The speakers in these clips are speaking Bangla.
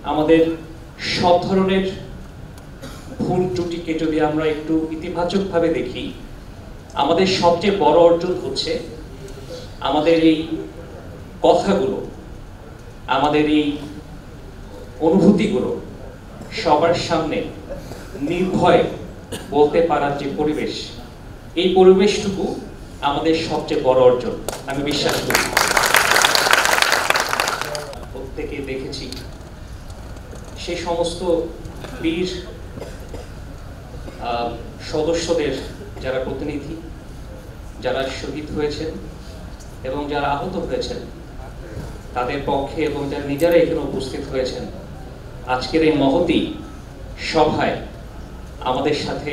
আমাদের সব ধরনের ভুল ত্রুটিকে যদি আমরা একটু ইতিবাচকভাবে দেখি, আমাদের সবচেয়ে বড় অর্জন হচ্ছে আমাদের এই কথাগুলো, আমাদের এই অনুভূতিগুলো সবার সামনে নির্ভয়ে বলতে পারার যে পরিবেশ, এই পরিবেশটুকু আমাদের সবচেয়ে বড় অর্জন আমি বিশ্বাস করি। প্রত্যেকে দেখেছি সেই সমস্ত বীর সদস্যদের যারা প্রতিনিধি, যারা শহীদ হয়েছেন এবং যারা আহত হয়েছেন, তাদের পক্ষে এবং যারা নিজেরা এখানে উপস্থিত হয়েছেন আজকের এই মহতী সভায় আমাদের সাথে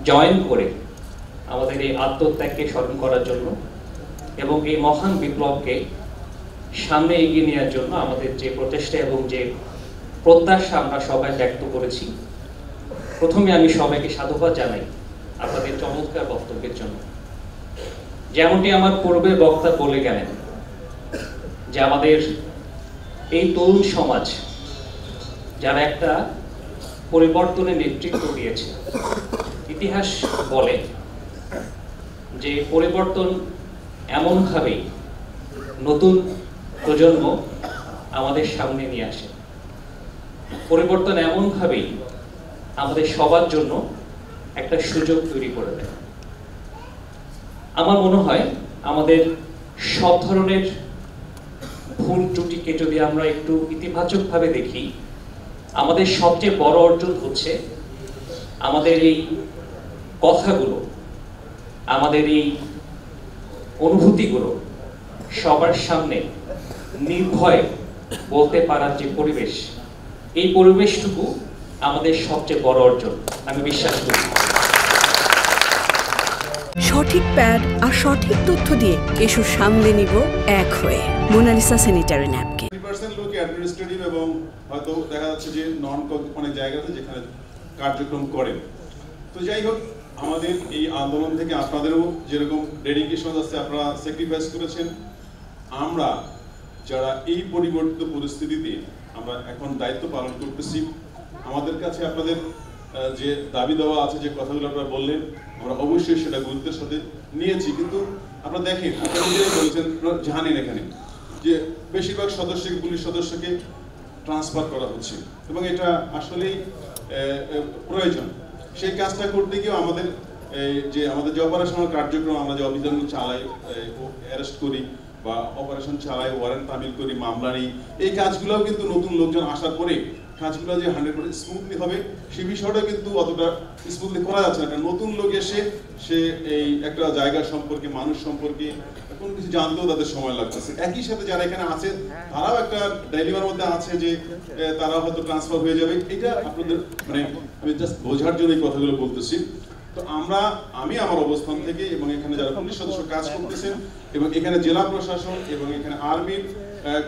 জয়েন করে আমাদের এই আত্মত্যাগকে স্মরণ করার জন্য এবং এই মহান বিপ্লবকে সামনে এগিয়ে নেওয়ার জন্য আমাদের যে প্রচেষ্টা এবং যে প্রত্যাশা আমরা সবাই ব্যক্ত করেছি। প্রথমে আমি সবাইকে সাধুবাদ জানাই আপনাদের চমৎকার বক্তব্যের জন্য। যেমনটি আমার পূর্বের বক্তা বলে গেলেন যে আমাদের এই তরুণ সমাজ যারা একটা পরিবর্তনের নেতৃত্ব দিয়েছে, ইতিহাস বলে যে পরিবর্তন এমনভাবেই নতুন প্রজন্ম আমাদের সামনে নিয়ে আসে, পরিবর্তন এমনভাবেই আমাদের সবার জন্য একটা সুযোগ তৈরি করে দেয়। আমার মনে হয় আমাদের সব ধরনের ভুল ত্রুটিকে যদি আমরা একটু ইতিবাচকভাবে দেখি, আমাদের সবচেয়ে বড় অর্জন হচ্ছে আমাদের এই কথাগুলো, আমাদের এই অনুভূতিগুলো সবার সামনে নির্ভয়ে বলতে পারার যে পরিবেশ, এই পরিবেশটুকু আমাদের সবচেয়ে বড় অর্জন আমি বিশ্বাস করি। সঠিক প্যাড আর সঠিক তথ্য দিয়ে এসব সামলে নিব এক হয়ে। Mona Lisa sanitary napkin. 30% লোক অ্যাডমিনিস্ট্রেটিভ এবং হয়তো দেখা যাচ্ছে যে নন অনেক জায়গা আছে যেখানে কার্যক্রম করেন। তো যাই হোক, আমাদের এই আন্দোলন থেকে আপনাদেরও যেরকম ডেডিকেশন আছে, আপনারা স্যাক্রিফাইস করেছেন। আমরা যারা এই পরিবর্তিত পরিস্থিতিতে আমরা এখন দায়িত্ব পালন করতেছি, আমাদের কাছে আপনাদের যে দাবি দেওয়া আছে, যে কথাগুলো আপনারা বললেন, আমরা অবশ্যই সেটা গুরুত্বের সাথে নিয়েছি। কিন্তু আপনারা দেখেন, আপনারা নিজেরাই বলেছেন, জানেন এখানে যে বেশিরভাগ সদস্যকে, পুলিশ সদস্যকে ট্রান্সফার করা হচ্ছে এবং এটা আসলেই প্রয়োজন। সেই কাজটা করতে গিয়েও আমাদের যে অপারেশনাল কার্যক্রম, আমরা যে অভিযানগুলো চালাই, অ্যারেস্ট করি বা অপারেশন চালাই, ওয়ারেন্ট তামিল করি, মামলা নিই, এই কাজগুলোও কিন্তু নতুন লোকজন আসার পরে কাজগুলো যে 100% স্মুথলি হবে সেই বিষয়টা কিন্তু অতটা স্মুথলি করা যাচ্ছে না। নতুন লোক এসে সে এই একটা জায়গা সম্পর্কে, মানুষ সম্পর্কে কোনো কিছু জানতেও তাদের সময় লাগতেছে। একই সাথে যারা এখানে আছে তারাও একটা ডাইলিমার মধ্যে আছে যে তারা হয়তো ট্রান্সফার হয়ে যাবে। এটা আপনাদের মানে আমি জাস্ট বোঝার জন্য এই কথাগুলো বলতেছি। তো আমি আমার অবস্থান থেকে এবং এখানে যারা পুলিশ সদস্য কাজ করতেছেন এবং এখানে জেলা প্রশাসন এবং এখানে আর্মির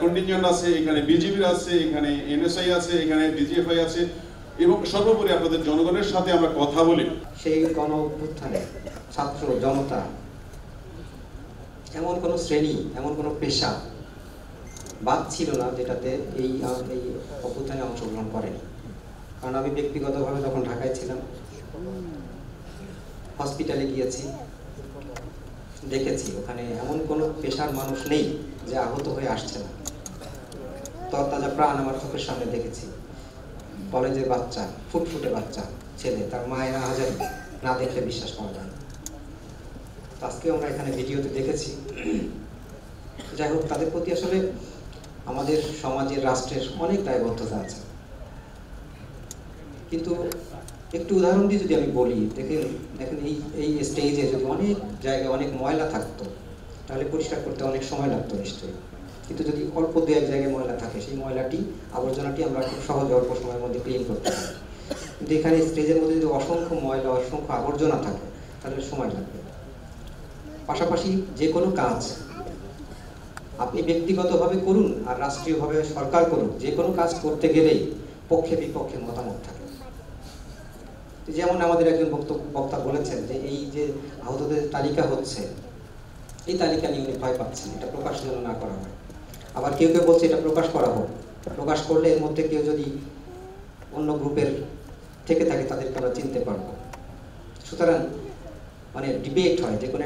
কন্টিনজেন্ট আছে, এখানে বিজিবির আছে, এখানে এনএসআই আছে, এখানে ডিজিএফআই আছে এবং সর্বোপরি আপনাদের জনগণের সাথে আমরা কথা বলি। সেই গণ অভ্যুত্থানে ছাত্র জনতা এমন কোনো শ্রেণী, এমন কোনো পেশা বাদ ছিল না যেটাতে এই অভ্যুত্থানে অংশগ্রহণ করেনি। কারণ আমি ব্যক্তিগতভাবে যখন ঢাকায় ছিলাম, হসপিটালে গিয়েছি, দেখেছি ওখানে এমন কোনো পেশার মানুষ নেই যে আহত হয়ে আসছে না। তরতাজা প্রাণ আমার চোখের সামনে দেখেছি। কলেজের বাচ্চা, ফুটফুটে বাচ্চা ছেলে, তার মায়ের হাজারি না দেখলে বিশ্বাস করা যায় না। আজকেও আমরা এখানে ভিডিওতে দেখেছি। যাই হোক, তাদের প্রতি আসলে আমাদের সমাজের, রাষ্ট্রের অনেক দায়বদ্ধতা আছে। কিন্তু একটু উদাহরণ দিয়ে যদি আমি বলি, দেখেন এই স্টেজে যদি অনেক জায়গায় অনেক ময়লা থাকতো তাহলে পরিষ্কার করতে অনেক সময় লাগতো নিশ্চয়ই। কিন্তু যদি অল্প দু এক জায়গায় ময়লা থাকে, সেই আবর্জনাটি আমরা খুব সহজে অল্প সময়ের মধ্যে ক্লিন করতে পারি। কিন্তু এখানে স্টেজের মধ্যে যদি অসংখ্য ময়লা, অসংখ্য আবর্জনা থাকে তাহলে সময় লাগবে। পাশাপাশি যে কোনো কাজ আপনি ব্যক্তিগতভাবে করুন আর রাষ্ট্রীয়ভাবে সরকার করুন, যে কোনো কাজ করতে গেলেই পক্ষে বিপক্ষে মতামত থাকে। যেমন আমাদের একজন বক্তা বলেছেন যে এই যে আহতদের তালিকা হচ্ছে, এই তালিকা নিয়ে উনি ভয় পাচ্ছেন, এটা প্রকাশ যেন না করা হয়। আবার কেউ কেউ বলছে এটা প্রকাশ করা হোক, প্রকাশ করলে এর মধ্যে কেউ যদি অন্য গ্রুপের থেকে থাকে তাদেরকে আমরা চিনতে পারবো। সুতরাং মানে ডিবেট হয়, যে কোনো